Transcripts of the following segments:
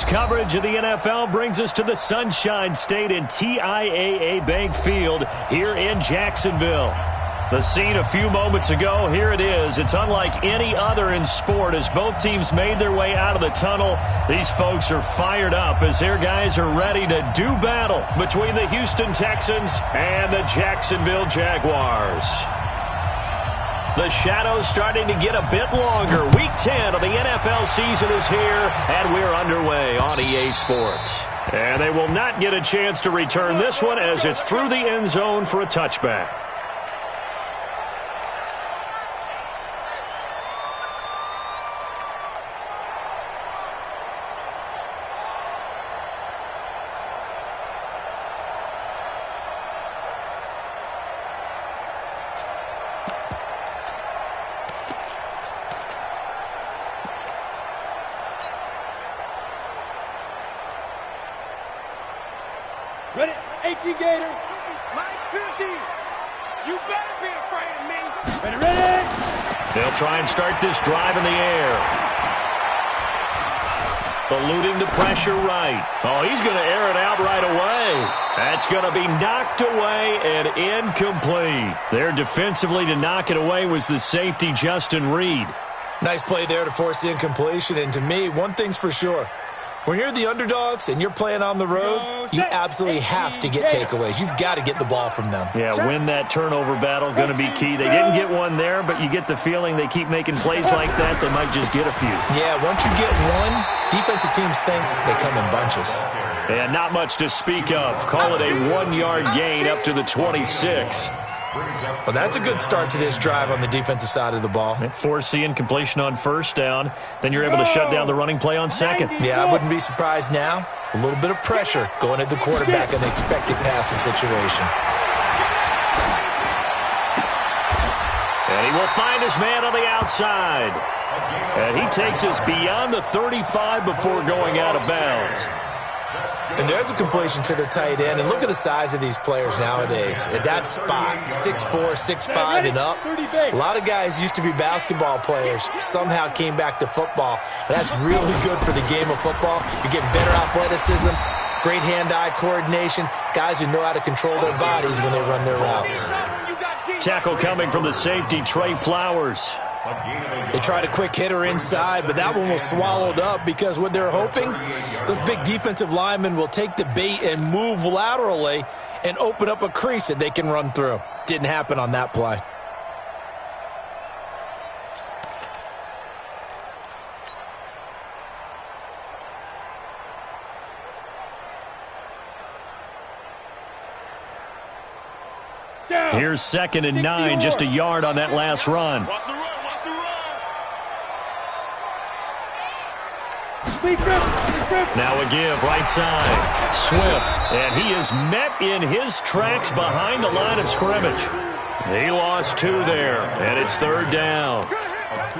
coverage of the NFL brings us to the Sunshine State and TIAA Bank Field here in Jacksonville. The scene a few moments ago, here it is. It's unlike any other in sport as both teams made their way out of the tunnel. These folks are fired up as their guys are ready to do battle between the Houston Texans and the Jacksonville Jaguars. The shadow's starting to get a bit longer. Week 10 of the NFL season is here, and we're underway on EA Sports. And they will not get a chance to return this one as it's through the end zone for a touchback. Ready? HE Gator. Mike 50. You better be afraid of me. Ready, ready. They'll try and start this drive in the air. Eluding the pressure right. Oh, he's going to air it out right away. That's going to be knocked away and incomplete. There defensively to knock it away was the safety, Justin Reed. Nice play there to force the incompletion. And to me, one thing's for sure. When you're the underdogs and you're playing on the road, you absolutely have to get takeaways. You've got to get the ball from them. Yeah, win that turnover battle, going to be key. They didn't get one there, but you get the feeling they keep making plays like that, they might just get a few. Yeah, once you get one, defensive teams think they come in bunches. And not much to speak of. Call it a 1-yard gain up to the 26. Well, that's a good start to this drive on the defensive side of the ball. Force the incompletion on first down. Then you're able to shut down the running play on second. Yeah, I wouldn't be surprised now. A little bit of pressure going at the quarterback in an expected passing situation. And he will find his man on the outside. And he takes us beyond the 35 before going out of bounds. And there's a completion to the tight end. And look at the size of these players nowadays. At that spot, 6'4", 6'5", and up. A lot of guys used to be basketball players, somehow came back to football. And that's really good for the game of football. You're getting better athleticism, great hand-eye coordination, guys who know how to control their bodies when they run their routes. Tackle coming from the safety, Trey Flowers. They tried a quick hitter inside, but that one was swallowed up because what they're hoping, those big defensive linemen will take the bait and move laterally and open up a crease that they can run through. Didn't happen on that play. Here's 2nd and 9, just a yard on that last run. Now a give, right side. Swift, and he is met in his tracks behind the line of scrimmage. He lost 2 there, and it's 3rd down.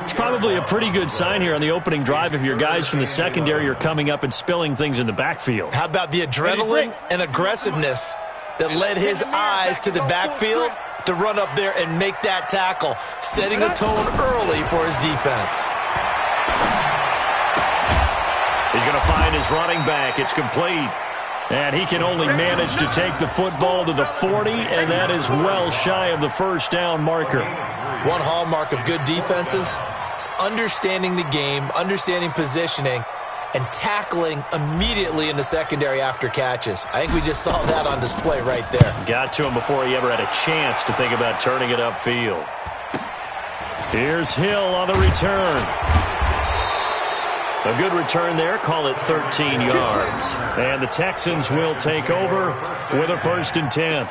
It's probably a pretty good sign here on the opening drive if your guys from the secondary are coming up and spilling things in the backfield. How about the adrenaline and aggressiveness that led his eyes to the backfield to run up there and make that tackle, setting a tone early for his defense. He's going to find his running back. It's complete. And he can only manage to take the football to the 40, and that is well shy of the first down marker. One hallmark of good defenses is understanding the game, understanding positioning, and tackling immediately in the secondary after catches. I think we just saw that on display right there. Got to him before he ever had a chance to think about turning it upfield. Here's Hill on the return. A good return there, call it 13 yards. And the Texans will take over with a 1st and 10.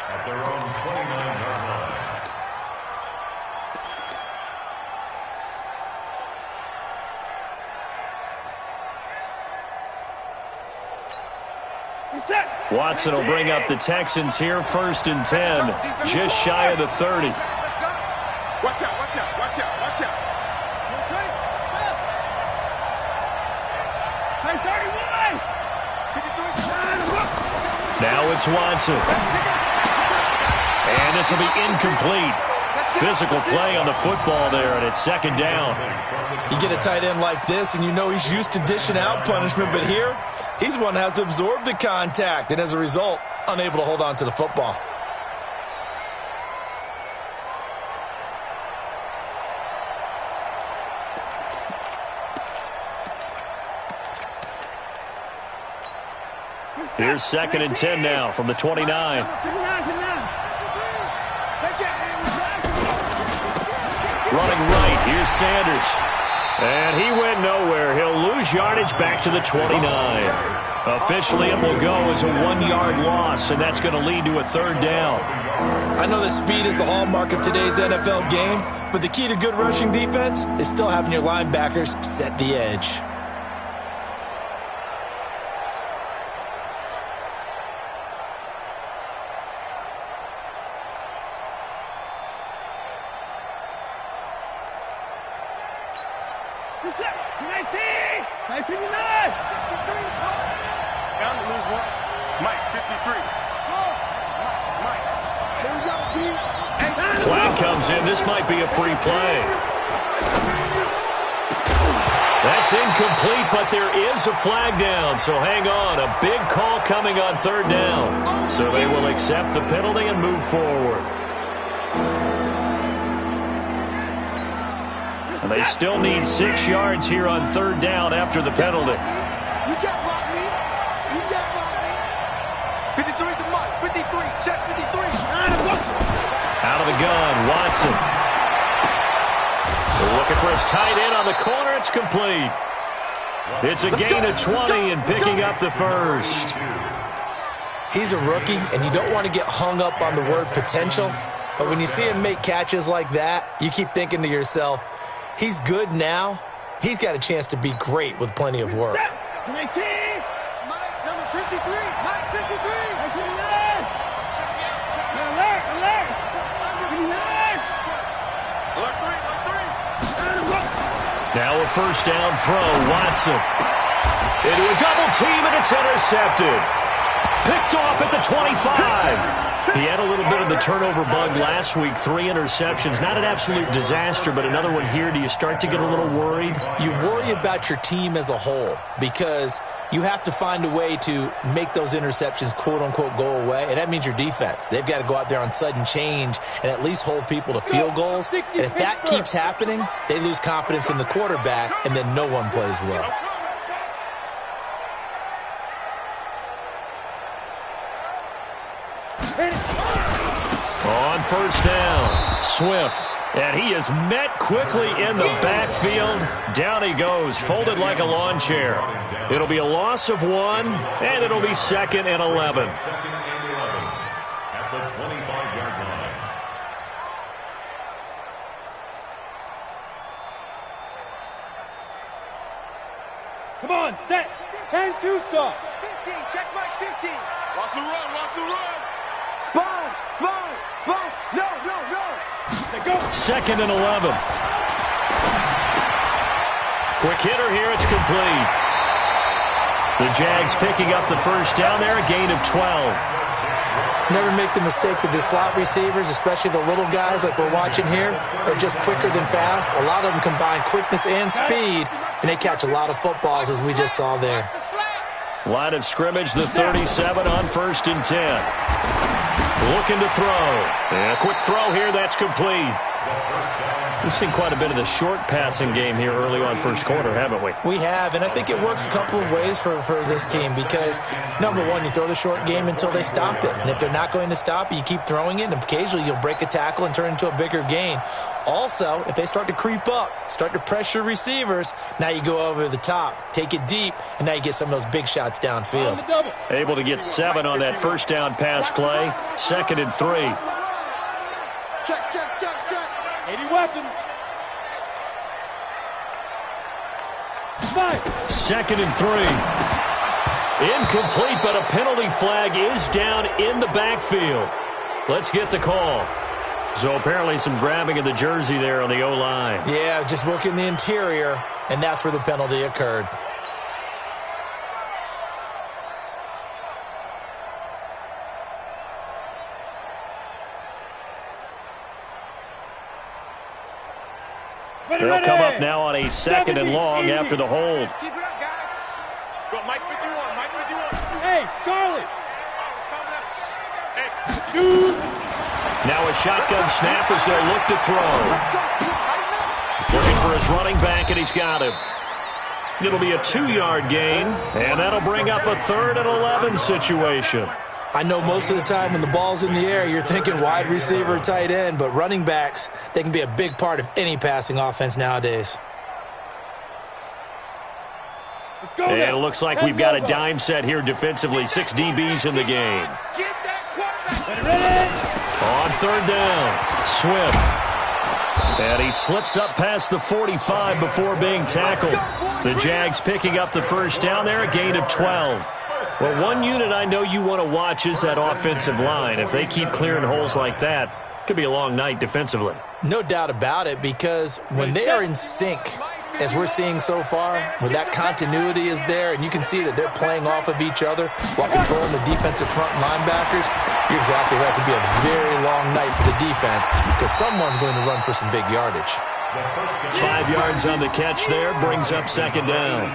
Watson will bring up the Texans here, 1st and 10, just shy of the 30. Watch out, watch out, watch out, watch out. Now it's Watson. And this will be incomplete. Physical play on the football there, and it's 2nd down. You get a tight end like this, and you know he's used to dishing out punishment, but here, He's the one that has to absorb the contact, and as a result, unable to hold on to the football. Here's 2nd and 10 now from the 29. Running right, here's Sanders. And he went nowhere. He'll lose yardage back to the 29. Officially, it will go as a 1-yard loss, and that's going to lead to a 3rd down. I know that speed is the hallmark of today's NFL game, but the key to good rushing defense is still having your linebackers set the edge. Flag comes in. This might be a free play. That's incomplete, but there is a flag down. So hang on. A big call coming on 3rd down. So they will accept the penalty and move forward. And they still need 6 yards here on 3rd down after the penalty. You can't block me. You can't block me. 53 to Mike. 53. Check 53. Out of the gun, Watson. Looking for his tight end on the corner. It's complete. It's a gain of 20 and picking up the 1st. He's a rookie, and you don't want to get hung up on the word potential. But when you see him make catches like that, you keep thinking to yourself, he's good now. He's got a chance to be great with plenty of work. 19. Mike, number 53. Mike, 53. Alert. Now a 1st down throw, Watson. Into a double team, and it's intercepted. Picked off at the 25. He had a little bit of the turnover bug last week, 3 interceptions. Not an absolute disaster, but another one here. Do you start to get a little worried? You worry about your team as a whole because you have to find a way to make those interceptions, quote-unquote, go away, and that means your defense. They've got to go out there on sudden change and at least hold people to field goals. And if that keeps happening, they lose confidence in the quarterback, and then no one plays well. On 1st down, Swift. And he is met quickly in the backfield. Down he goes, folded like a lawn chair. It'll be a loss of 1, and it'll be 2nd and 11. At the 25-yard line. Come on, set. 10-2 saw. 15, check my 15. Watch the run. Sponge. No. Go. 2nd and 11. Quick hitter here, it's complete. The Jags picking up the 1st down there, a gain of 12. Never make the mistake that the slot receivers, especially the little guys like we're watching here, are just quicker than fast. A lot of them combine quickness and speed, and they catch a lot of footballs, as we just saw there. Line of scrimmage, the 37 on 1st and 10. Looking to throw. And a quick throw here, that's complete. We've seen quite a bit of the short passing game here early on 1st quarter, haven't we? We have, and I think it works a couple of ways for this team because, number one, you throw the short game until they stop it. And if they're not going to stop it, you keep throwing it, and occasionally you'll break a tackle and turn it into a bigger gain. Also, if they start to creep up, start to pressure receivers, now you go over the top, take it deep, and now you get some of those big shots downfield. Able to get 7 on that 1st down pass play. 2nd and 3. Check. 80 weapons. 2nd and 3. Incomplete, but a penalty flag is down in the backfield. Let's get the call. So apparently some grabbing of the jersey there on the O-line. Yeah, just working the interior, and that's where the penalty occurred. They'll come up now on a 2nd and long after the hold. Keep it up, guys. Go, Mike 51. Hey, Charlie. Shoot. Now a shotgun snap as they'll look to throw. Looking for his running back, and he's got him. It'll be a 2-yard gain, and that'll bring up a 3rd and 11 situation. I know most of the time when the ball's in the air, you're thinking wide receiver, tight end, but running backs, they can be a big part of any passing offense nowadays. Let's go. And it looks like we've got a dime set here defensively. 6 DBs in the game. Ready. On 3rd down, Swift. And he slips up past the 45 before being tackled. The Jags picking up the first down there, a gain of 12. Well, one unit I know you want to watch is that offensive line. If they keep clearing holes like that, it could be a long night defensively. No doubt about it, because when they are in sync, as we're seeing so far, when that continuity is there and you can see that they're playing off of each other while controlling the defensive front linebackers, you're exactly right. It could be a very long night for the defense because someone's going to run for some big yardage. 5 yards on the catch there, brings up 2nd down.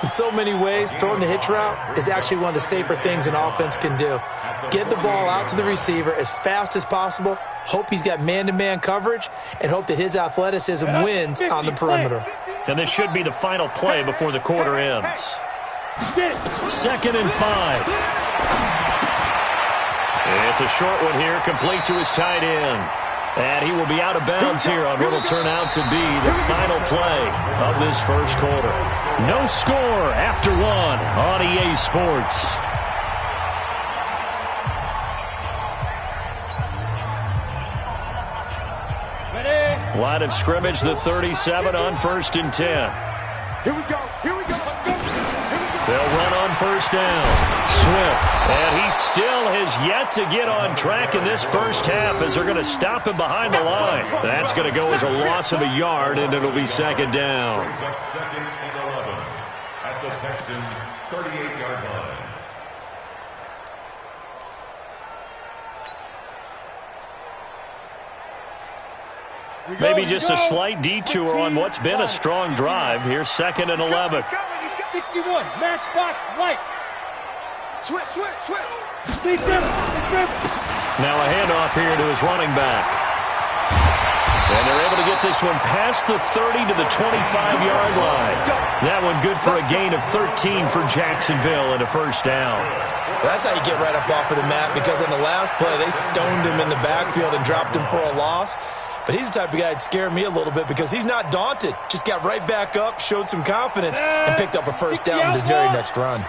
In so many ways, throwing the hitch route is actually one of the safer things an offense can do. Get the ball out to the receiver as fast as possible, hope he's got man-to-man coverage, and hope that his athleticism wins on the perimeter. And this should be the final play before the quarter ends. 2nd and 5. It's a short one here, complete to his tight end. And he will be out of bounds here on what will turn out to be the final play of this first quarter. No score after 1 on EA Sports. Ready. Line of scrimmage, the 37 on 1st and 10. Here we go. Here we go. Let's go. They'll run on 1st down. Swift. And he still has yet to get on track in this first half as they're going to stop him behind the line. That's going to go as a loss of a yard, and it'll be 2nd down. Brings up 2nd and 11 at the Texans' 38-yard line. Maybe just a slight detour on what's been a strong drive. Here's 2nd and 11. 61, matchbox lights. Switch. Lead them. Now a handoff here to his running back. And they're able to get this one past the 30 to the 25-yard line. That one good for a gain of 13 for Jacksonville and a first down. That's how you get right up off of the mat, because on the last play, they stoned him in the backfield and dropped him for a loss. But he's the type of guy that scared me a little bit because he's not daunted. Just got right back up, showed some confidence, and picked up a first down with his very next run.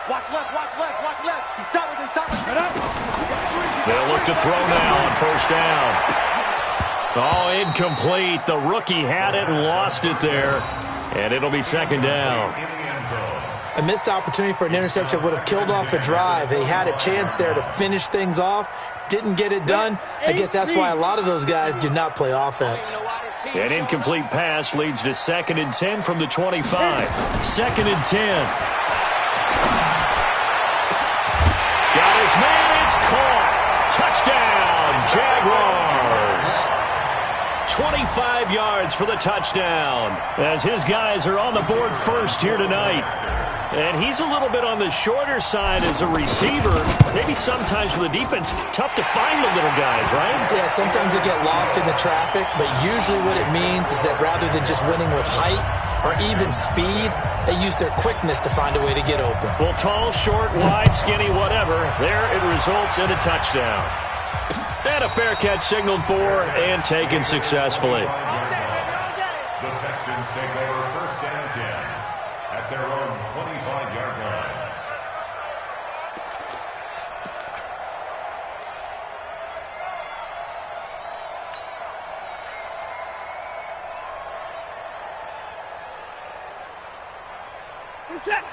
Watch left. He's stopping. They'll look to throw now on 1st down. Oh, incomplete. The rookie had it and lost it there. And it'll be 2nd down. A missed opportunity for an interception would have killed off a drive. They had a chance there to finish things off. Didn't get it done. I guess that's why a lot of those guys do not play offense. An incomplete pass leads to 2nd and 10 from the 25. 2nd and 10. Got his man. It's caught. Touchdown, Jaguars. 25 yards for the touchdown as his guys are on the board first here tonight. And he's a little bit on the shorter side as a receiver. Maybe sometimes for the defense, tough to find the little guys, right? Yeah, sometimes they get lost in the traffic, but usually what it means is that rather than just winning with height or even speed, they use their quickness to find a way to get open. Well, tall, short, wide, skinny, whatever, there it results in a touchdown. And a fair catch signaled for and taken successfully. The Texans take over 1st and 10 at their own 25-yard line.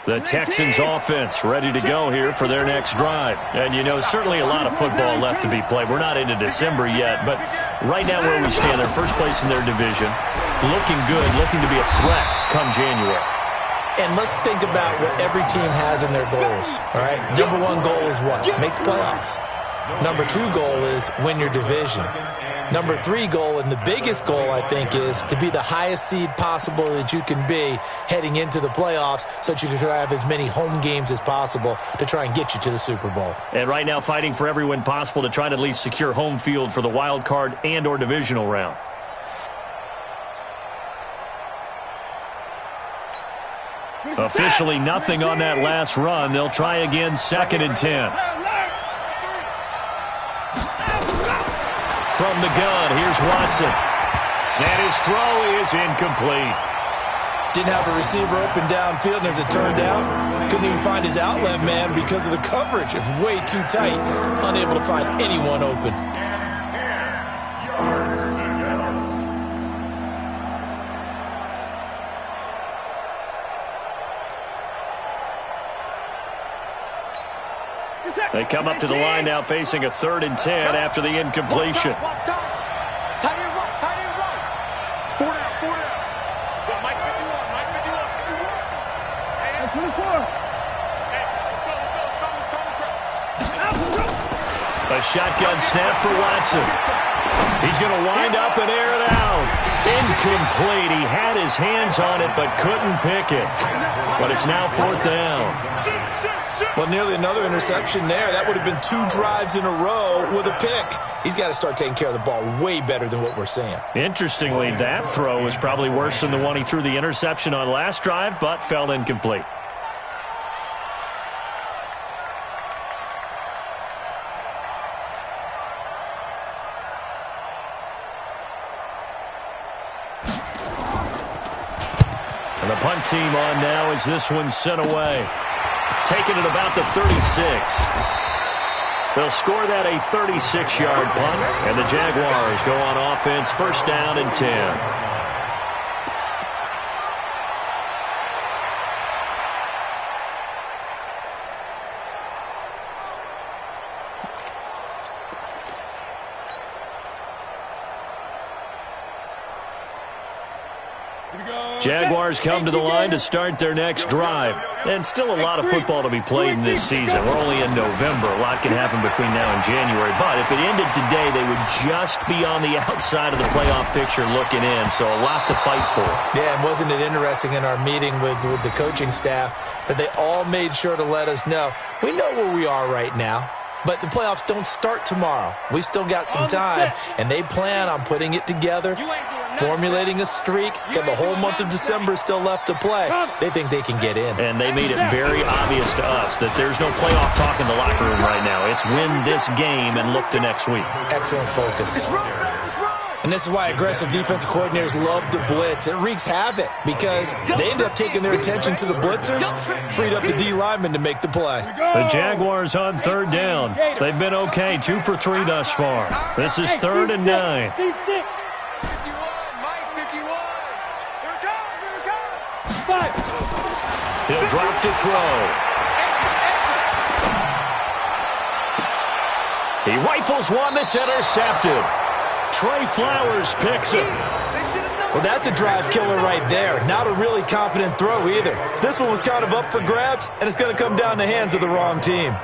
The Texans offense ready to go here for their next drive. And, you know, certainly a lot of football left to be played. We're not into December yet, but right now where we stand, they're first place in their division. Looking good, looking to be a threat come January. And let's think about what every team has in their goals, all right? Number one goal is what? Make the playoffs. Number 2 goal is win your division. Number 3 goal, and the biggest goal, I think, is to be the highest seed possible that you can be heading into the playoffs so that you can try to have as many home games as possible to try and get you to the Super Bowl. And right now fighting for every win possible to try to at least secure home field for the wild card and or divisional round. Officially nothing on that last run. They'll try again, 2nd and 10. From the gun, here's Watson. And his throw is incomplete. Didn't have a receiver open downfield, and as it turned out, couldn't even find his outlet man because of the coverage. It was way too tight, unable to find anyone open. They come up to the line now facing a 3rd and 10 after the incompletion. Tight end right. 4 down. Got Mike 51. And 24. Hey, let's go. A shotgun snap for Watson. He's going to wind up and air it out. Incomplete. He had his hands on it but couldn't pick it. But it's now 4th down. Well, nearly another interception there. That would have been 2 drives in a row with a pick. He's got to start taking care of the ball way better than what we're seeing. Interestingly, that throw was probably worse than the one he threw the interception on last drive, but fell incomplete. And the punt team on now as this one's sent away. Taking it about the 36. They'll score that a 36-yard punt, and the Jaguars go on offense, 1st down and 10. Jaguars come to the line to start their next drive. And still a lot of football to be played in this season. We're only in November. A lot can happen between now and January. But if it ended today, they would just be on the outside of the playoff picture looking in. So a lot to fight for. Yeah, and wasn't it interesting in our meeting with the coaching staff that they all made sure to let us know, we know where we are right now. But the playoffs don't start tomorrow. We still got some time, and they plan on putting it together, formulating a streak. Got the whole month of December still left to play. They think they can get in. And they made it very obvious to us that there's no playoff talk in the locker room right now. It's win this game and look to next week. Excellent focus. And this is why aggressive defensive coordinators love to blitz. It wreaks havoc because they end up taking their attention to the blitzers, freed up the D linemen to make the play. The Jaguars on 3rd down. They've been okay, 2 for 3 thus far. This is 3rd and 9. He'll drop to throw. He rifles one that's intercepted. Trey Flowers picks it. Well, that's a drive killer right there. Not a really confident throw either. This one was kind of up for grabs, and it's going to come down the hands of the wrong team.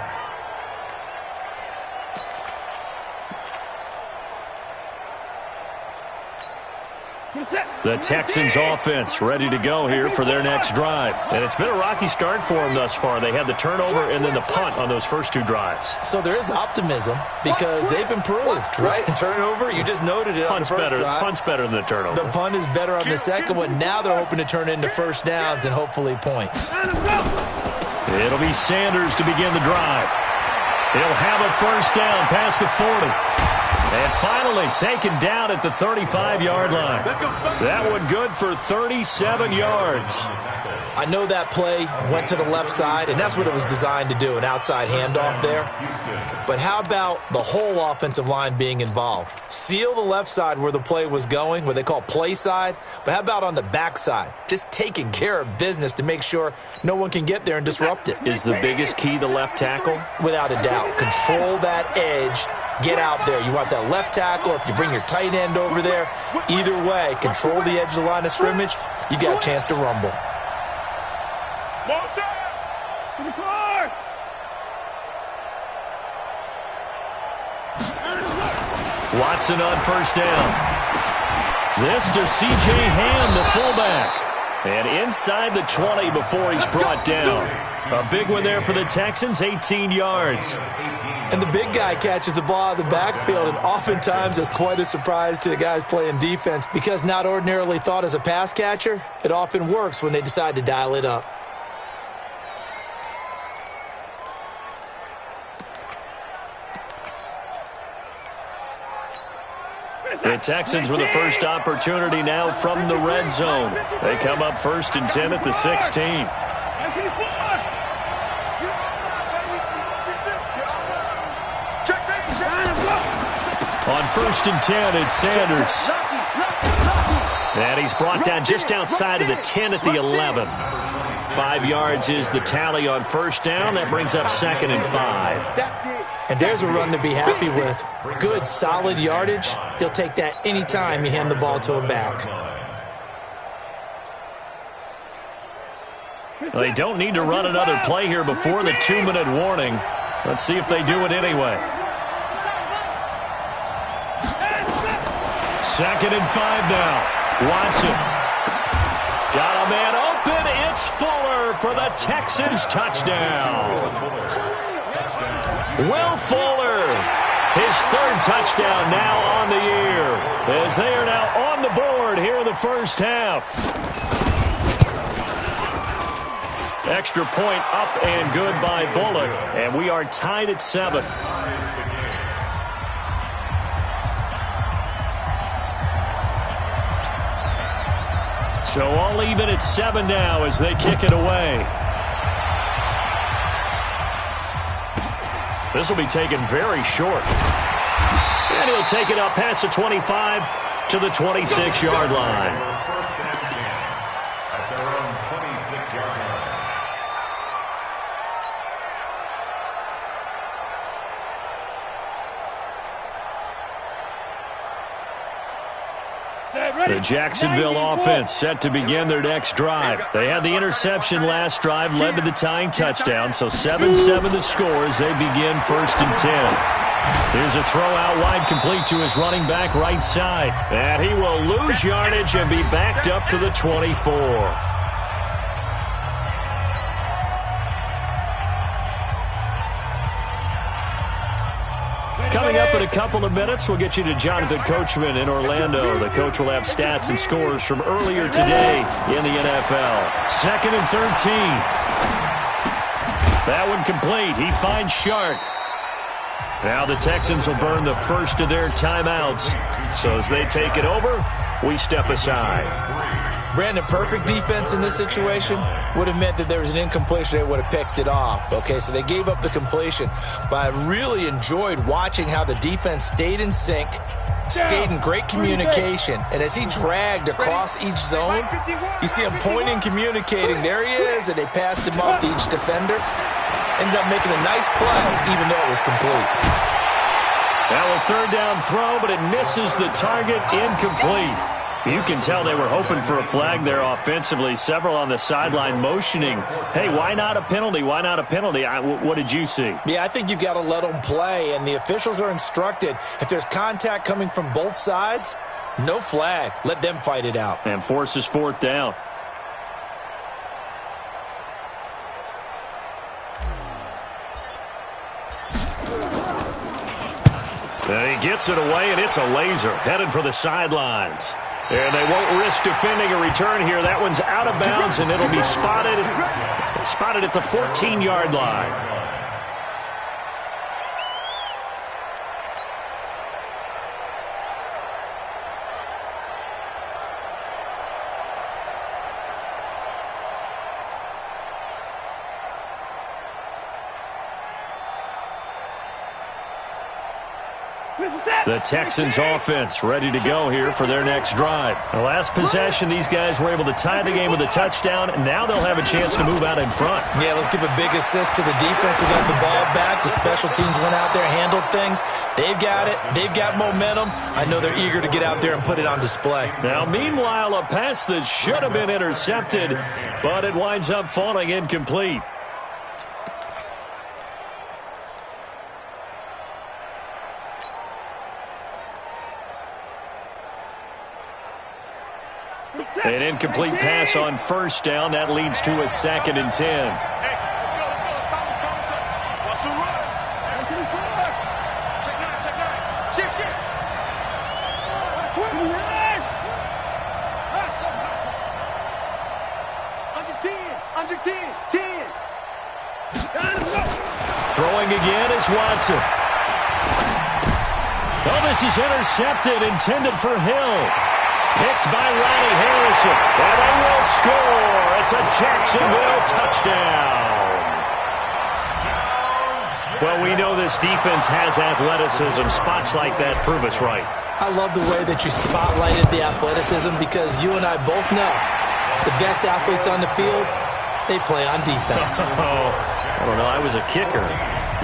The Texans offense ready to go here for their next drive. And it's been a rocky start for them thus far. They had the turnover and then the punt on those first 2 drives. So there is optimism because they've improved, right? Turnover, you just noted it on the first drive. Punt's better than the turnover. The punt is better on the second one. Now they're hoping to turn into 1st downs and hopefully points. It'll be Sanders to begin the drive. He'll have a 1st down past the 40. And finally taken down at the 35-yard line. That one good for 37 yards. I know that play went to the left side, and that's what it was designed to do, an outside handoff there. But how about the whole offensive line being involved? Seal the left side where the play was going, what they call play side. But how about on the back side? Just taking care of business to make sure no one can get there and disrupt it. Is the biggest key the left tackle? Without a doubt. Control that edge. Get out there. You want that left tackle. If you bring your tight end over there, either way, control the edge of the line of scrimmage, you got a chance to rumble. Watson on first down. This to C.J. Ham, the fullback. And inside the 20 before he's brought down. A big one there for the Texans, 18 yards. And the big guy catches the ball out of the backfield, and oftentimes that's quite a surprise to the guys playing defense because not ordinarily thought as a pass catcher, it often works when they decide to dial it up. The Texans with the first opportunity now from the red zone. They come up 1st and 10 at the 16. On 1st and 10, it's Sanders. And he's brought down just outside of the 10 at the 11. 5 yards is the tally on first down. That brings up 2nd and 5. And there's a run to be happy with. Good, solid yardage. He'll take that anytime you hand the ball to a back. Well, they don't need to run another play here before the 2-minute warning. Let's see if they do it anyway. 2nd and 5 now. Watson. Got a man open. It's Fuller for the Texans touchdown. Will Fuller, his 3rd touchdown now on the year, as they are now on the board here in the first half. Extra point up and good by Bullock, and we are tied at 7. So all even at 7 now as they kick it away. This will be taken very short. And he'll take it up past the 25 to the 26-yard line. At their own 26-yard line. The Jacksonville offense set to begin their next drive. They had the interception last drive, led to the tying touchdown, so 7-7 the score as they begin 1st and 10. Here's a throw out wide complete to his running back right side. And he will lose yardage and be backed up to the 24. Coming up in a couple of minutes, we'll get you to Jonathan Coachman in Orlando. The coach will have stats and scores from earlier today in the NFL. 2nd and 13. That one complete. He finds Shark. Now the Texans will burn the first of their timeouts. So as they take it over, we step aside. Brandon, perfect defense in this situation would have meant that there was an incompletion. They would have picked it off. Okay, so they gave up the completion. But I really enjoyed watching how the defense stayed in sync, stayed in great communication. And as he dragged across each zone, you see him pointing, communicating. There he is, and they passed him off to each defender. Ended up making a nice play, even though it was complete. Now a 3rd down throw, but it misses the target, incomplete. You can tell they were hoping for a flag there offensively. Several on the sideline motioning, hey, why not a penalty? Why not a penalty? What did you see? Yeah, I think you've got to let them play, and the officials are instructed, if there's contact coming from both sides, no flag. Let them fight it out. And forces 4th down. And he gets it away, and it's a laser headed for the sidelines. And they won't risk defending a return here. That one's out of bounds, and it'll be spotted at the 14-yard line. The Texans offense ready to go here for their next drive. The last possession, these guys were able to tie the game with a touchdown, and now they'll have a chance to move out in front. Yeah, let's give a big assist to the defense who got the ball back. The special teams went out there, handled things. They've got it. They've got momentum. I know they're eager to get out there and put it on display. Now, meanwhile, a pass that should have been intercepted, but it winds up falling incomplete. An incomplete pass on first down. That leads to a 2nd and 10. Throwing again is Watson. Oh, this is intercepted, intended for Hill. Picked by Ronnie Harrison. And they will score. It's a Jacksonville touchdown. Well, we know this defense has athleticism. Spots like that prove us right. I love the way that you spotlighted the athleticism because you and I both know the best athletes on the field, they play on defense. Oh, I don't know. I was a kicker.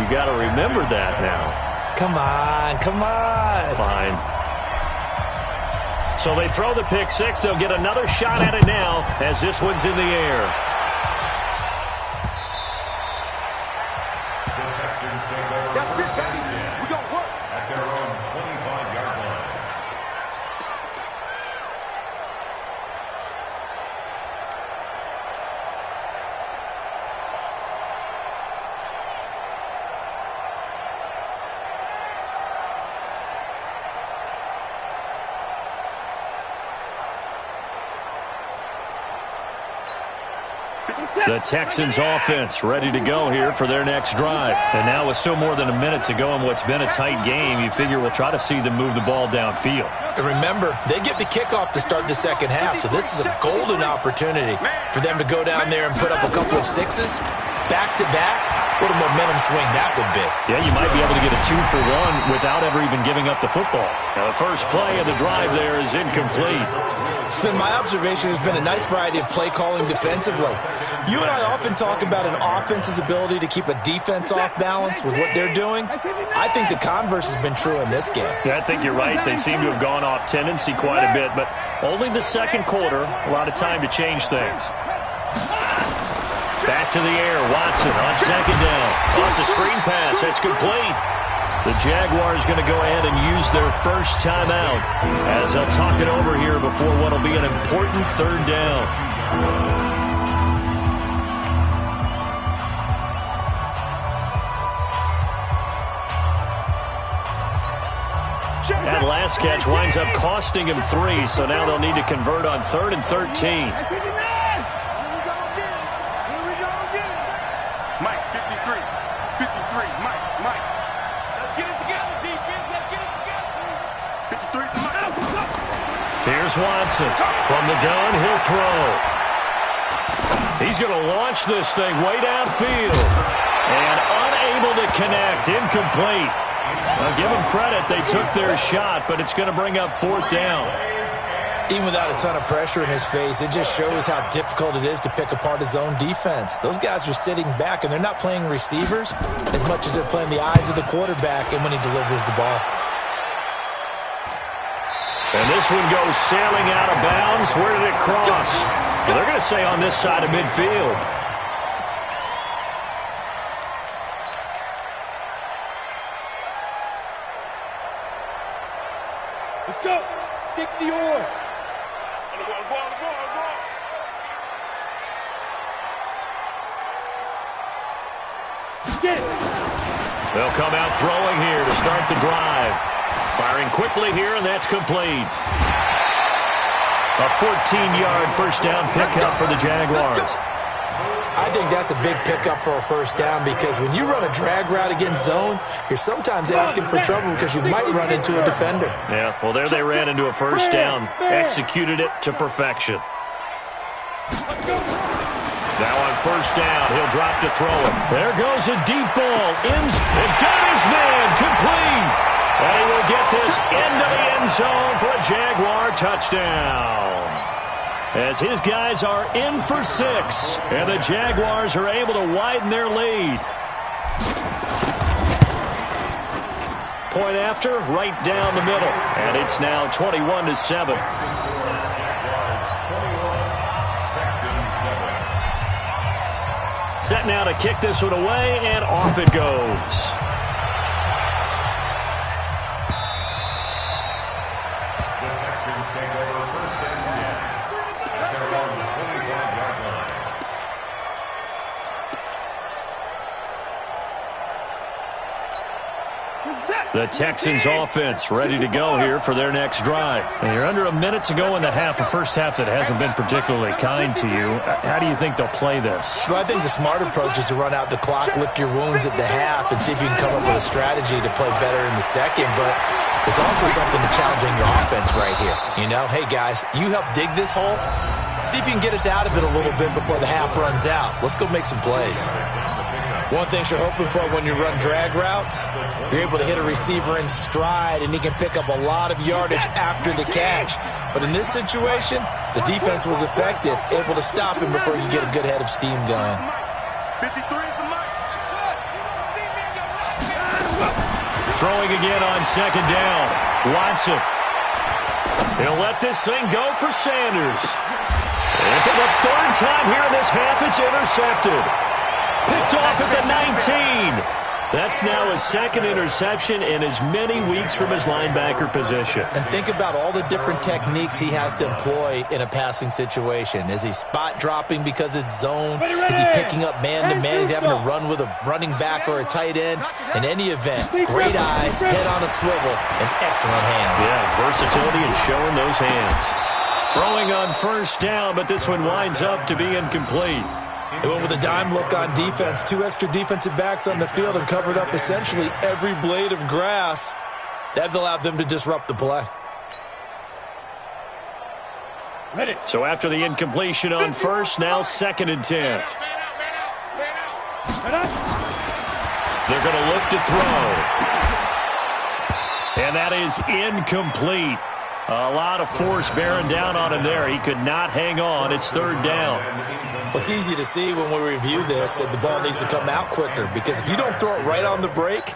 You got to remember that now. Come on, come on. Fine. So they throw the pick six. They'll get another shot at it now as this one's in the air. The Texans take over first and 10 We're going to work at their own 25-yard line. The Texans offense ready to go here for their next drive. And now with still more than a minute to go in what's been a tight game, you figure we'll try to see them move the ball downfield. And remember, they get the kickoff to start the second half, so this is a golden opportunity for them to go down there and put up a couple of sixes back-to-back. What a momentum swing that would be. Yeah, you might be able to get a 2-for-1 without ever even giving up the football. Now, the first play of the drive there is incomplete. It's been my observation there's been a nice variety of play calling defensively. You and I often talk about an offense's ability to keep a defense off balance with what they're doing. I think the converse has been true in this game. Yeah, I think you're right. They seem to have gone off tendency quite a bit, but only the second quarter, a lot of time to change things. Back to the air, Watson on second down. Oh, it's a screen pass. That's complete. The Jaguars going to go ahead and use their first timeout as they'll talk it over here before what will be an important third down. That last catch winds up costing him 3, so now they'll need to convert on 3rd and 13. Mike, 53. 53. Mike. Let's get it together, defense. Let's get it together. 53. Mike. Here's Watson. From the gun, he'll throw. He's going to launch this thing way downfield. And unable to connect. Incomplete. Now, give them credit. They took their shot, but it's going to bring up 4th down. Even without a ton of pressure in his face, it just shows how difficult it is to pick apart his own defense. Those guys are sitting back, and they're not playing receivers as much as they're playing the eyes of the quarterback and when he delivers the ball. And this one goes sailing out of bounds. Where did it cross? Well, they're going to say on this side of midfield. Let's go. 60 or. Get it. They'll come out throwing here to start the drive. Firing quickly here, and that's complete. A 14-yard first down pickup for the Jaguars. I think that's a big pickup for a first down because when you run a drag route against zone, you're sometimes asking for trouble because you might run into a defender. Yeah, well, there they ran into a first down. Executed it to perfection. Now on first down, he'll drop to throw it. There goes a deep ball. And got his man. Complete. And he will get this into the end zone for a Jaguar touchdown. As his guys are in for 6, and the Jaguars are able to widen their lead. Point after, right down the middle. And it's now 21-7. Set now to kick this one away, and off it goes. The Texans take over first and 10 The Texans offense ready to go here for their next drive. And you're under a minute to go in the half, a first half that hasn't been particularly kind to you. How do you think they'll play this? Well, I think the smart approach is to run out the clock, lick your wounds at the half, and see if you can come up with a strategy to play better in the second. But there's also something to challenging your offense right here. You know, hey, guys, you help dig this hole. See if you can get us out of it a little bit before the half runs out. Let's go make some plays. One thing you're hoping for when you run drag routes, you're able to hit a receiver in stride, and he can pick up a lot of yardage after the catch. But in this situation, the defense was effective, able to stop him before you get a good head of steam going. 53 is the mic. Throwing again on second down. Watson. He'll let this thing go for Sanders. And for the third time here in this half, it's intercepted. Picked off at the 19. That's now his second interception in as many weeks from his linebacker position. And think about all the different techniques he has to employ in a passing situation. Is he spot dropping because it's zone? Is he picking up man-to-man? Is he having to run with a running back or a tight end? In any event, great eyes, head on a swivel, and excellent hands. Yeah, versatility and showing those hands. Throwing on first down, but this one winds up to be incomplete. They went with a dime look on defense. 2 extra defensive backs on the field and covered up essentially every blade of grass. That allowed them to disrupt the play. So after the incompletion on first, now 2nd and 10. They're going to look to throw. And that is incomplete. A lot of force bearing down on him there. He could not hang on. It's 3rd down. Well, it's easy to see when we review this that the ball needs to come out quicker, because if you don't throw it right on the break,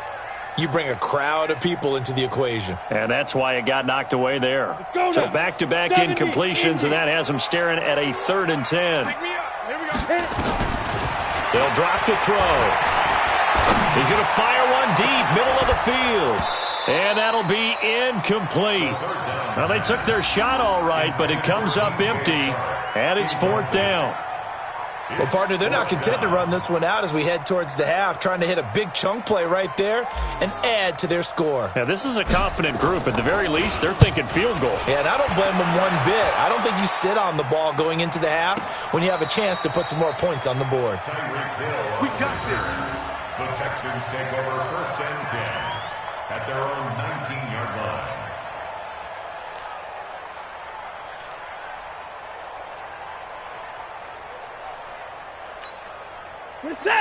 you bring a crowd of people into the equation. And that's why it got knocked away there. So back-to-back incompletions, and that has him staring at a 3rd and 10. They'll drop to throw. He's going to fire one deep, middle of the field. And that'll be incomplete. Well, they took their shot all right, but it comes up empty, and it's 4th down. Well, partner, they're not content to run this one out as we head towards the half, trying to hit a big chunk play right there and add to their score. Now, this is a confident group. At the very least, they're thinking field goal. Yeah, and I don't blame them one bit. I don't think you sit on the ball going into the half when you have a chance to put some more points on the board. We got this. The Texans take over 1st and 10 at their own 19-yard line.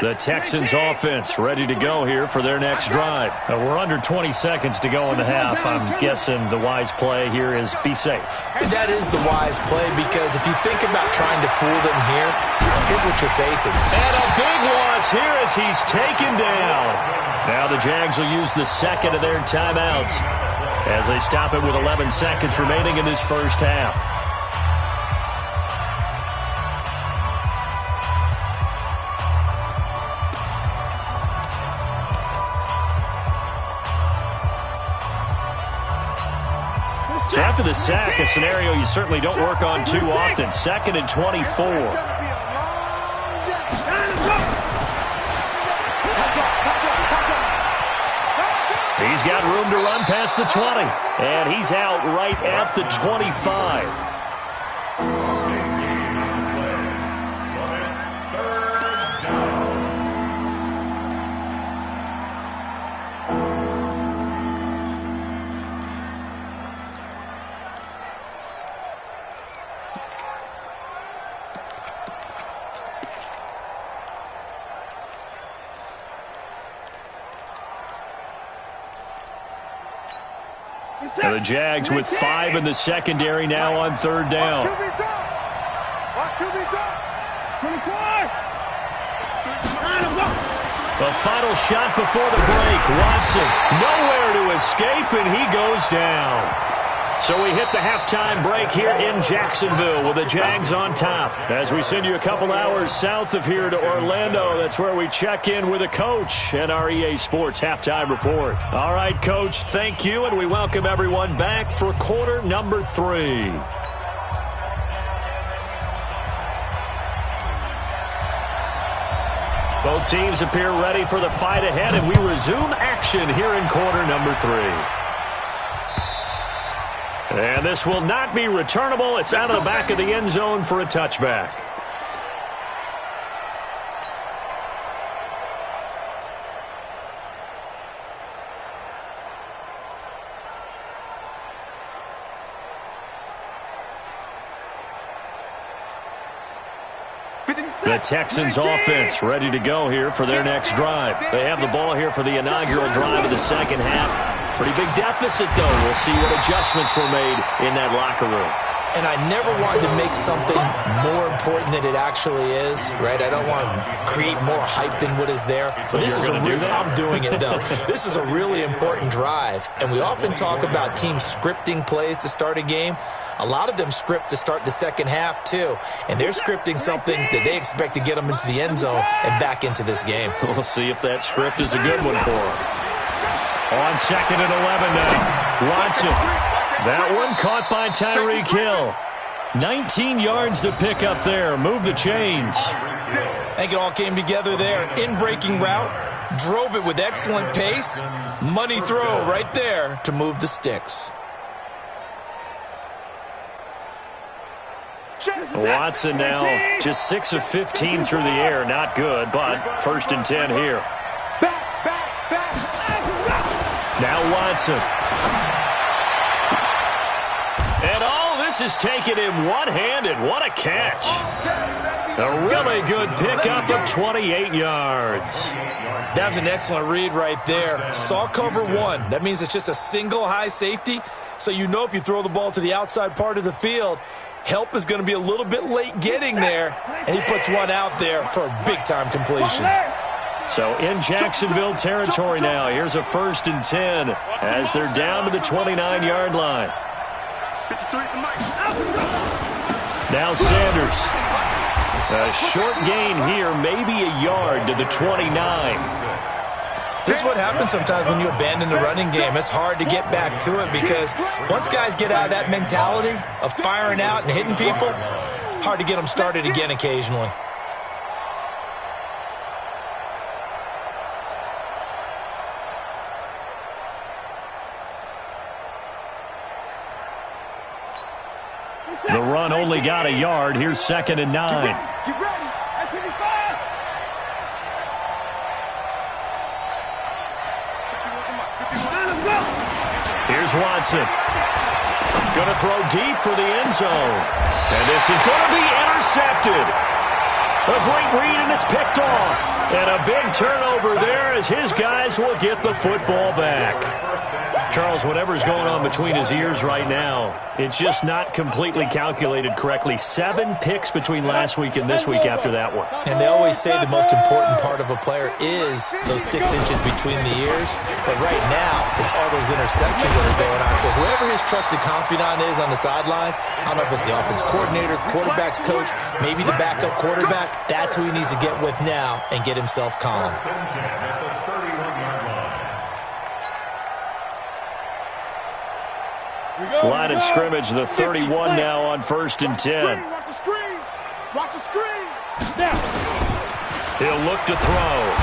The Texans offense ready to go here for their next drive. We're under 20 seconds to go in the half. I'm guessing the wise play here is be safe. And that is the wise play, because if you think about trying to fool them here, here's what you're facing. And a big loss here as he's taken down. Now the Jags will use the second of their timeouts as they stop it with 11 seconds remaining in this first half. So after the sack, a scenario you certainly don't work on too often. 2nd and 24. He's got room to run past the 20. And he's out right at the 25. Now the Jags with 5 in the secondary now on 3rd down. The final shot before the break. Watson nowhere to escape, and he goes down. So we hit the halftime break here in Jacksonville with the Jags on top. As we send you a couple hours south of here to Orlando, that's where we check in with the coach and our EA Sports halftime report. All right, Coach, thank you, and we welcome everyone back for quarter number 3. Both teams appear ready for the fight ahead, and we resume action here in quarter number 3. And this will not be returnable. It's out of the back of the end zone for a touchback. The Texans offense ready to go here for their next drive. They have the ball here for the inaugural drive of the second half. Pretty big deficit, though. We'll see what adjustments were made in that locker room. And I never wanted to make something more important than it actually is, right? I don't want to create more hype than what is there. But this is I'm doing it, though. This is a really important drive. And we often talk about teams scripting plays to start a game. A lot of them script to start the second half, too. And they're scripting something that they expect to get them into the end zone and back into this game. We'll see if that script is a good one for them. On 2nd and 11 now. Watson. That one caught by Tyreek Hill. 19 yards to pick up there. Move the chains. I think it all came together there. In-breaking route. Drove it with excellent pace. Money throw right there to move the sticks. Watson now just 6 of 15 through the air. Not good, but 1st and 10 here. Now Watson. And all this is taken in one-handed. What a catch. A really good pickup of 28 yards. That was an excellent read right there. Saw cover 1. That means it's just a single high safety. So you know if you throw the ball to the outside part of the field, help is going to be a little bit late getting there. And he puts one out there for a big-time completion. So in Jacksonville territory now. Here's a 1st and 10 as they're down to the 29-yard line. Now Sanders. A short gain here, maybe a yard to the 29. This is what happens sometimes when you abandon the running game. It's hard to get back to it because once guys get out of that mentality of firing out and hitting people, hard to get them started again occasionally. The run only got a yard. Here's 2nd and 9. Get ready. At 25. Here's Watson. Going to throw deep for the end zone. And this is going to be intercepted. A great read, and it's picked off. And a big turnover there as his guys will get the football back. Charles, whatever's going on between his ears right now, it's just not completely calculated correctly. 7 picks between last week and this week after that one. And they always say the most important part of a player is those 6 inches between the ears. But right now, it's all those interceptions that are going on. So whoever his trusted confidant is on the sidelines, I don't know if it's the offense coordinator, the quarterback's coach, maybe the backup quarterback, that's who he needs to get with now and get himself calm. Line of scrimmage, the 31 now on 1st and 10. Watch the screen. Watch the screen. He'll look to throw.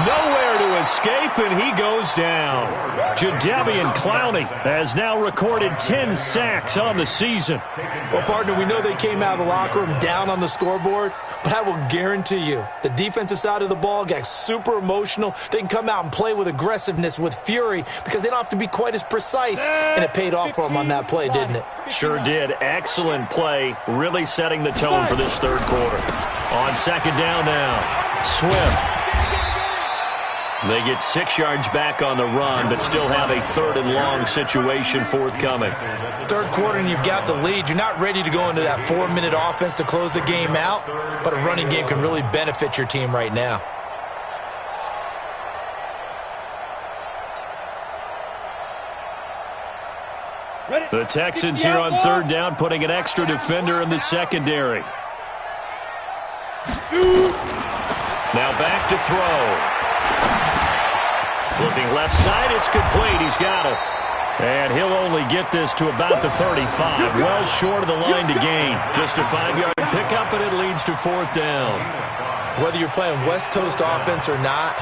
Nowhere to escape, and he goes down. Jadeveon Clowney has now recorded 10 sacks on the season. Well, partner, we know they came out of the locker room down on the scoreboard, but I will guarantee you the defensive side of the ball got super emotional. They can come out and play with aggressiveness, with fury, because they don't have to be quite as precise, and it paid off for them on that play, didn't it? Sure did. Excellent play, really setting the tone for this 3rd quarter. On 2nd down now, Swift. They get 6 yards back on the run, but still have a 3rd and long situation forthcoming. 3rd quarter and you've got the lead. You're not ready to go into that 4-minute offense to close the game out, but a running game can really benefit your team right now. The Texans here on 3rd down, putting an extra defender in the secondary. Now back to throw. Looking left side, it's complete. He's got it. And he'll only get this to about the 35. Well short of the line to gain. Just a 5-yard pickup, and it leads to 4th down. Whether you're playing West Coast offense or not,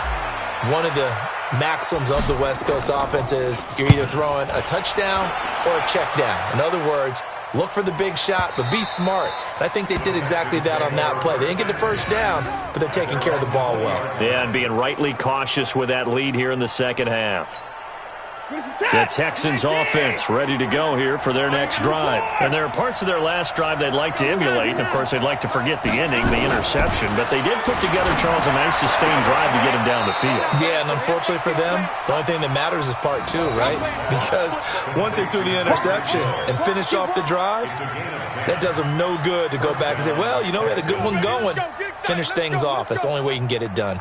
one of the maxims of the West Coast offense is you're either throwing a touchdown or a check down. In other words, look for the big shot, but be smart. And I think they did exactly that on that play. They didn't get the first down, but they're taking care of the ball well. Yeah, and being rightly cautious with that lead here in the second half. The Texans offense ready to go here for their next drive. And there are parts of their last drive they'd like to emulate. And, of course, they'd like to forget the ending, the interception. But they did put together, Charles, a nice sustained drive to get him down the field. Yeah, and unfortunately for them, the only thing that matters is part two, right? Because once they threw the interception and finished off the drive, that does them no good to go back and say, well, you know, we had a good one going. Finish things off. That's the only way you can get it done.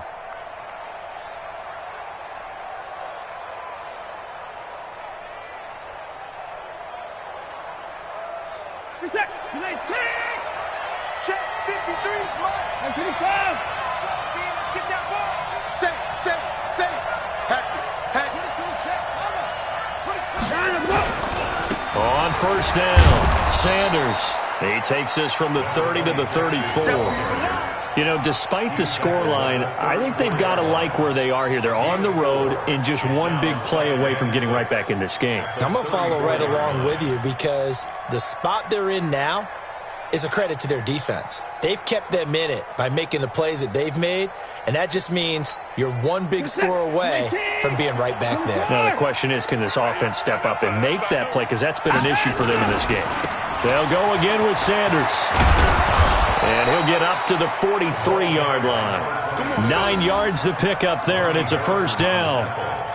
Check 53, Mike. 25. Get that ball. Say. Patrick. On first down, Sanders. He takes this from the 30 to the 34. You know, despite the scoreline, I think they've got to like where they are here. They're on the road and just one big play away from getting right back in this game. I'm going to follow right along with you because the spot they're in now is a credit to their defense. They've kept them in it by making the plays that they've made, and that just means you're one big score away from being right back there. Now, the question is, can this offense step up and make that play? Because that's been an issue for them in this game. They'll go again with Sanders. And he'll get up to the 43-yard line. 9 yards to pick up there, and it's a first down.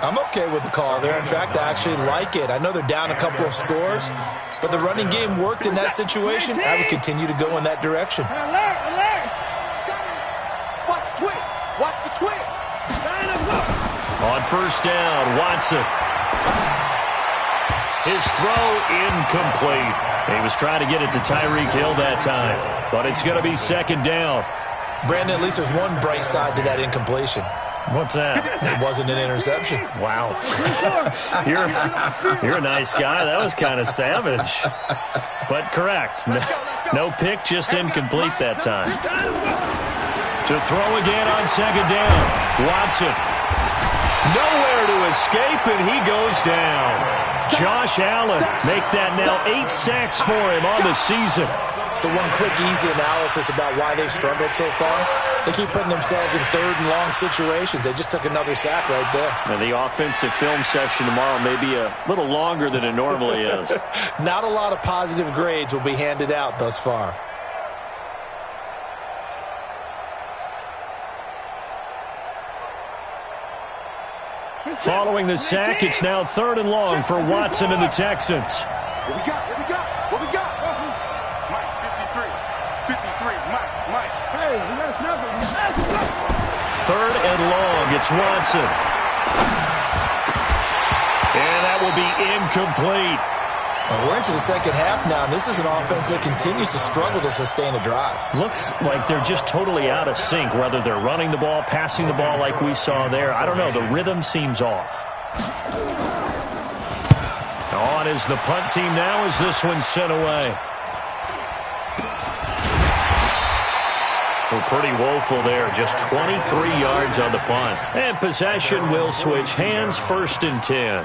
I'm okay with the call there. In fact, I actually like it. I know they're down a couple of scores, but the running game worked in that situation. I would continue to go in that direction. Alert. Watch the twist. On first down, Watson. His throw incomplete. He was trying to get it to Tyreek Hill that time, but it's going to be second down. Brandon, at least there's one bright side to that incompletion. What's that? It wasn't an interception. Wow. You're a nice guy. That was kind of savage. But correct. No pick, just incomplete that time. To throw again on second down. Watson. Nowhere to escape, and he goes down. Josh Allen make that now 8 sacks for him on the season. So one quick, easy analysis about why they've struggled so far. They keep putting themselves in third and long situations. They just took another sack right there. And the offensive film session tomorrow may be a little longer than it normally is. Not a lot of positive grades will be handed out thus far. Following the sack, it's now third and long for Watson and the Texans. What we got? Mike, 53, Mike. Hey, we got a snapper. Third and long, it's Watson. And that will be incomplete. Well, we're into the second half now, and this is an offense that continues to struggle to sustain a drive. Looks like they're just totally out of sync, whether they're running the ball, passing the ball like we saw there. I don't know. The rhythm seems off. On is the punt team now as this one's sent away. Well, pretty woeful there. Just 23 yards on the punt. And possession will switch hands, first and 10.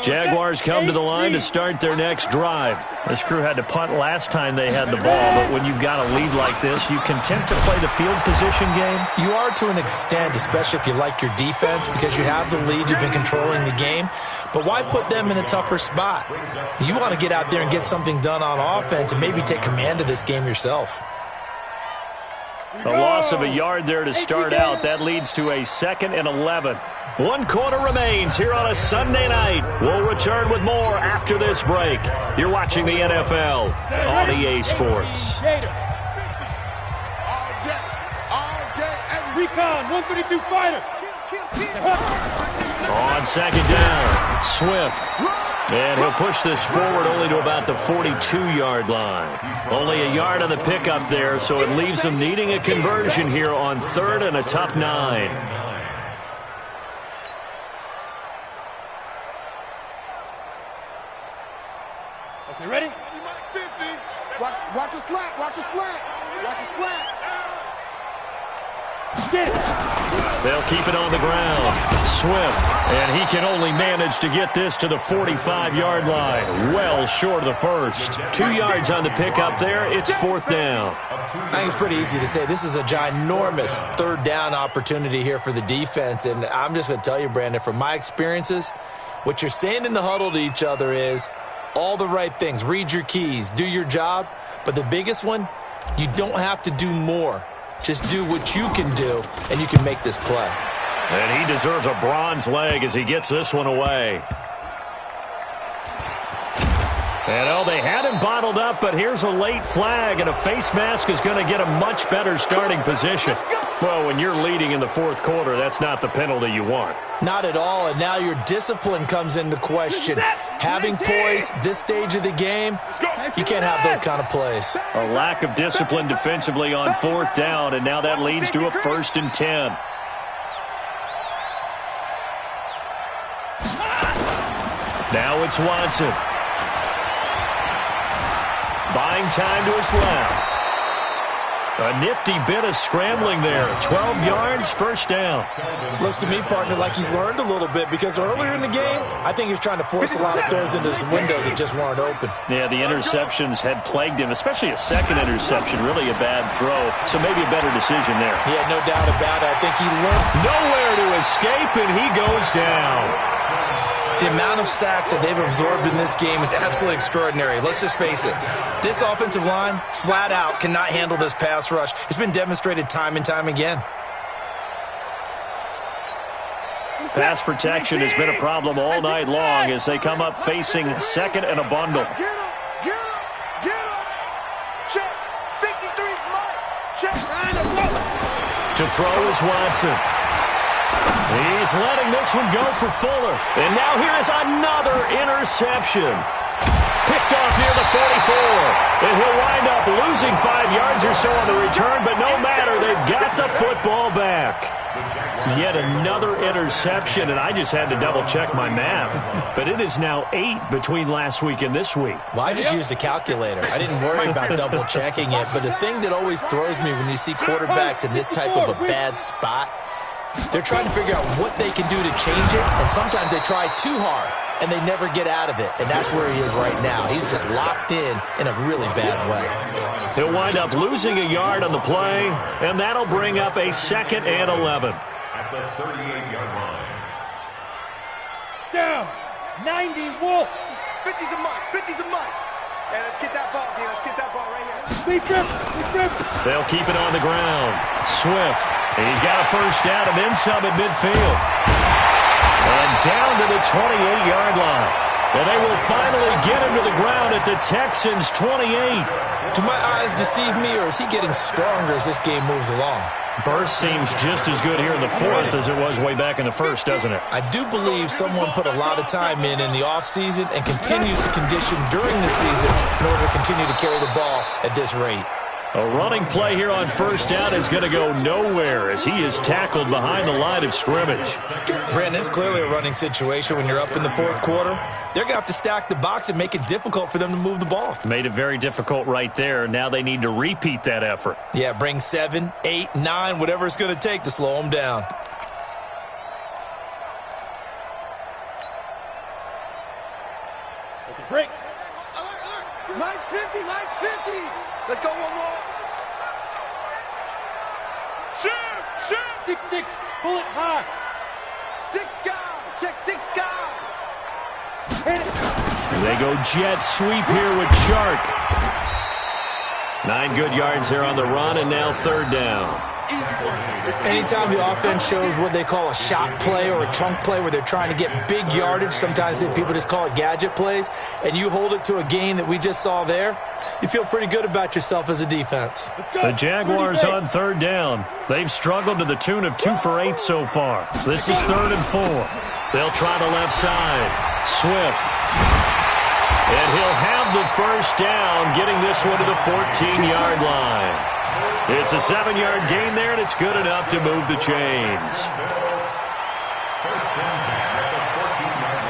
Jaguars come to the line to start their next drive. This crew had to punt last time they had the ball, but when you've got a lead like this, you content to play the field position game? You are to an extent, especially if you like your defense, because you have the lead, you've been controlling the game. But why put them in a tougher spot? You want to get out there and get something done on offense and maybe take command of this game yourself. A loss of a yard there to start out. That leads to a 2nd and 11. 1 quarter remains here on a Sunday night. We'll return with more after this break. You're watching the NFL on EA Sports. All day. Recon, 132 fighter. On second down, Swift. And he'll push this forward only to about the 42-yard line. Only a yard on the pickup there, so it leaves them needing a conversion here on 3rd and a tough 9. Watch a slant. Watch a slant. Watch a slant. They'll keep it on the ground. Swift, and he can only manage to get this to the 45-yard line. Well short of the first. 2 yards on the pickup there. It's 4th down. I think it's pretty easy to say this is a ginormous 3rd down opportunity here for the defense. And I'm just going to tell you, Brandon, from my experiences, what you're saying in the huddle to each other is all the right things. Read your keys. Do your job. But the biggest one, you don't have to do more. Just do what you can do, and you can make this play. And he deserves a bronze leg as he gets this one away. And, oh, they had him bottled up, but here's a late flag, and a face mask is going to get a much better starting position. Well, when you're leading in the 4th quarter, that's not the penalty you want. Not at all, and now your discipline comes into question. Having poise this stage of the game, you can't have those kind of plays. A lack of discipline defensively on 4th down, and now that leads to a 1st and 10. Now it's Watson. Buying time to his left. A nifty bit of scrambling there. 12 yards, 1st down. Looks to me, partner, like he's learned a little bit because earlier in the game, I think he was trying to force a lot of throws into some windows that just weren't open. Yeah, the interceptions had plagued him, especially a second interception. Really a bad throw, so maybe a better decision there. Yeah, no doubt about it. I think he learned. Nowhere to escape, and he goes down. The amount of sacks that they've absorbed in this game is absolutely extraordinary. Let's just face it. This offensive line, flat out, cannot handle this pass rush. It's been demonstrated time and time again. Pass protection has been a problem all night long as they come up facing 2nd and a bundle. Get him. Get him. Check. 53's Mike. Check. To throw is Watson. He's letting this one go for Fuller. And now here is another interception. Picked off near the 44. And he'll wind up losing 5 yards or so on the return, but no matter, they've got the football back. Yet another interception, and I just had to double-check my math. But it is now 8 between last week and this week. Well, I just used a calculator. I didn't worry about double-checking it. But the thing that always throws me when you see quarterbacks in this type of a bad spot, they're trying to figure out what they can do to change it, and sometimes they try too hard, and they never get out of it, and that's where he is right now. He's just locked in a really bad way. He'll wind up losing a yard on the play, and that'll bring up a 2nd and 11. At the 38-yard line. Down. 90 Wolf. 50's a Mike. 50's a Mike. Hey, let's get that ball, D. Let's get that ball right here. They'll keep it on the ground. Swift. He's got a 1st down and then some at midfield. And down to the 28-yard line. Well, they will finally get him to the ground at the Texans' 28. Do my eyes deceive me, or is he getting stronger as this game moves along? Burst seems just as good here in the 4th as it was way back in the 1st, doesn't it? I do believe someone put a lot of time in the offseason and continues to condition during the season in order to continue to carry the ball at this rate. A running play here on 1st down is going to go nowhere as he is tackled behind the line of scrimmage. Brandon, it's clearly a running situation when you're up in the 4th quarter. They're going to have to stack the box and make it difficult for them to move the ball. Made it very difficult right there. Now they need to repeat that effort. Yeah, bring 7, 8, 9, whatever it's going to take to slow them down. Break. Mike's 50. Mike's 50. Let's go one more. Shoot. 6-6. Pull it high. 6 guys. Check 6 guys. They go jet sweep here with Shark. 9 good yards there on the run, and now 3rd down. Anytime the offense shows what they call a shot play or a chunk play where they're trying to get big yardage, sometimes people just call it gadget plays, and you hold it to a gain that we just saw there, you feel pretty good about yourself as a defense. The Jaguars on 3rd down. They've struggled to the tune of 2 for 8 so far. This is 3rd and 4. They'll try the left side. Swift. And he'll have the 1st down, getting this one to the 14-yard line. It's a 7-yard gain there, and it's good enough to move the chains. 1st and 10 at the 14-yard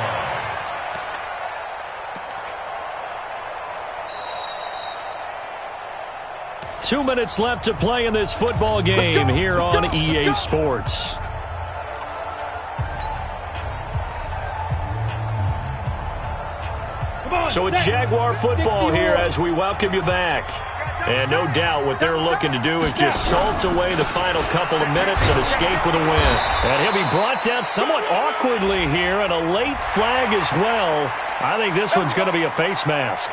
2 minutes left to play in this football game here on EA Sports. So it's Jaguar football here as we welcome you back. And no doubt what they're looking to do is just salt away the final couple of minutes and escape with a win. And he'll be brought down somewhat awkwardly here, and a late flag as well. I think this one's going to be a face mask.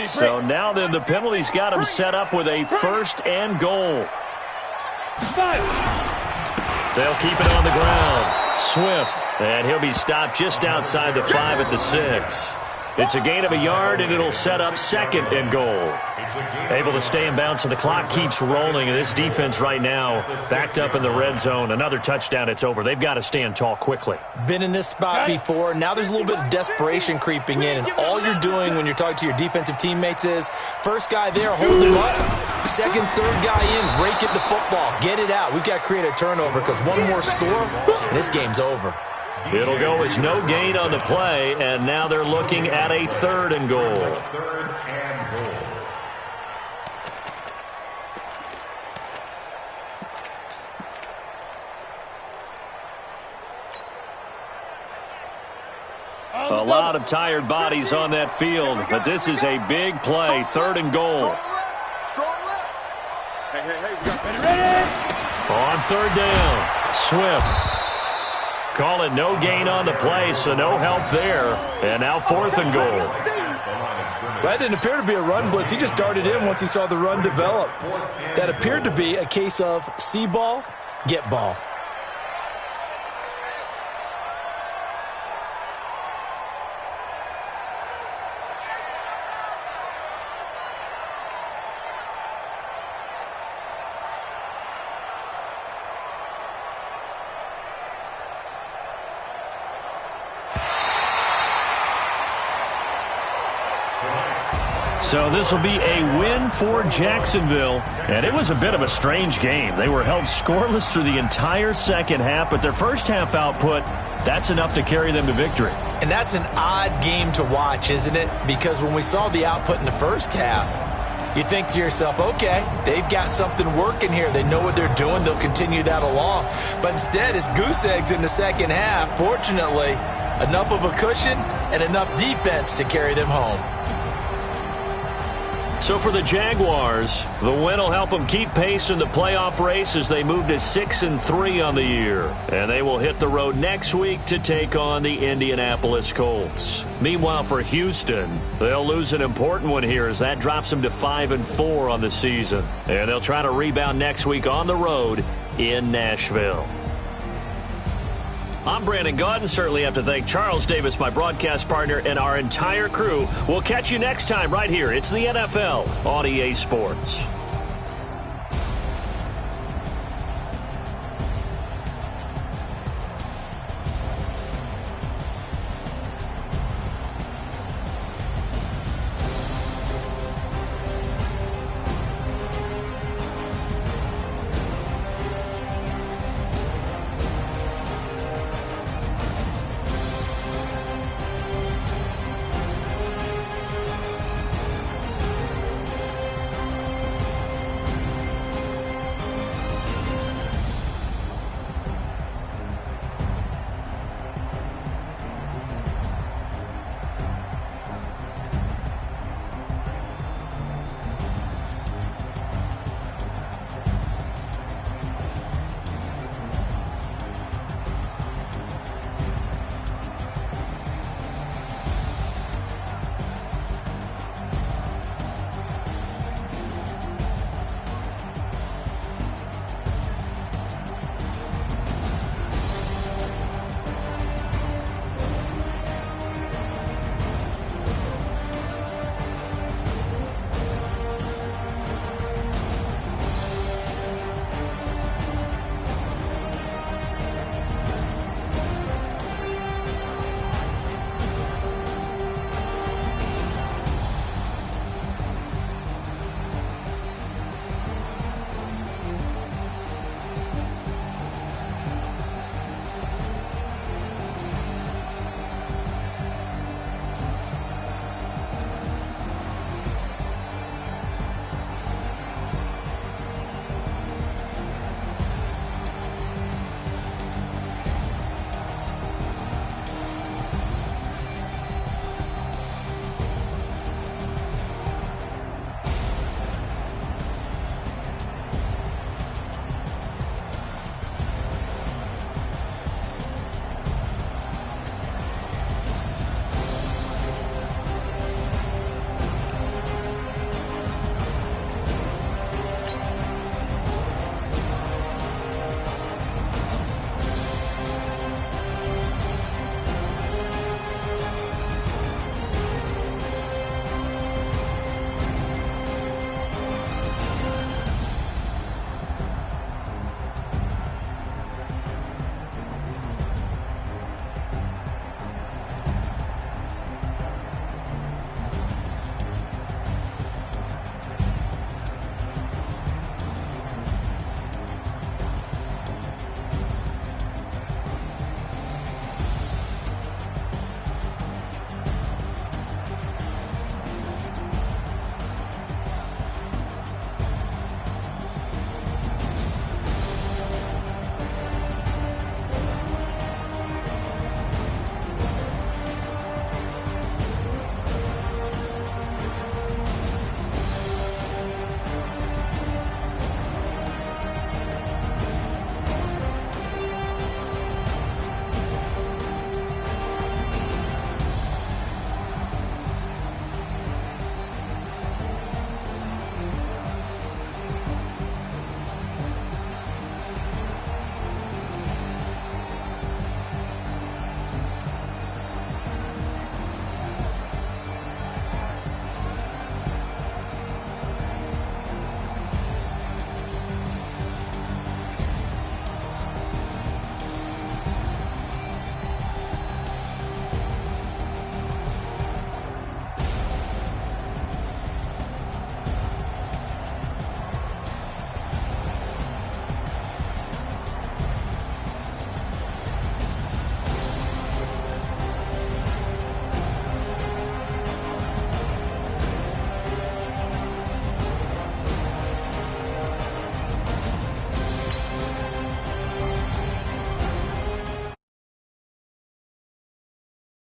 So now then the penalty's got him set up with a 1st and goal. They'll keep it on the ground. Swift, and he'll be stopped just outside the 5 at the 6. It's a gain of a yard, and it'll set up 2nd and goal. Able to stay in bounds, so the clock keeps rolling. And this defense right now backed up in the red zone. Another touchdown, it's over. They've got to stand tall quickly. Been in this spot before. Now there's a little bit of desperation creeping in. And all you're doing when you're talking to your defensive teammates is, first guy there, hold him up. Second, third guy in, rake it the football. Get it out. We've got to create a turnover because one more score, and this game's over. It'll go as no gain on the play, and now they're looking at a 3rd and goal. 3rd and goal. A lot of tired bodies on that field, but this is a big play, 3rd and goal. On 3rd down, Swift. Call it no gain on the play, so no help there. And now 4th and goal. That didn't appear to be a run blitz. He just darted in once he saw the run develop. That appeared to be a case of see ball, get ball. So this will be a win for Jacksonville. And it was a bit of a strange game. They were held scoreless through the entire second half, but their first half output, that's enough to carry them to victory. And that's an odd game to watch, isn't it? Because when we saw the output in the first half, you think to yourself, okay, they've got something working here. They know what they're doing. They'll continue that along. But instead, it's goose eggs in the second half. Fortunately, enough of a cushion and enough defense to carry them home. So for the Jaguars, the win will help them keep pace in the playoff race as they move to 6-3 on the year. And they will hit the road next week to take on the Indianapolis Colts. Meanwhile, for Houston, they'll lose an important one here as that drops them to 5-4 on the season. And they'll try to rebound next week on the road in Nashville. I'm Brandon Gaudin. Certainly have to thank Charles Davis, my broadcast partner, and our entire crew. We'll catch you next time right here. It's the NFL on EA Sports.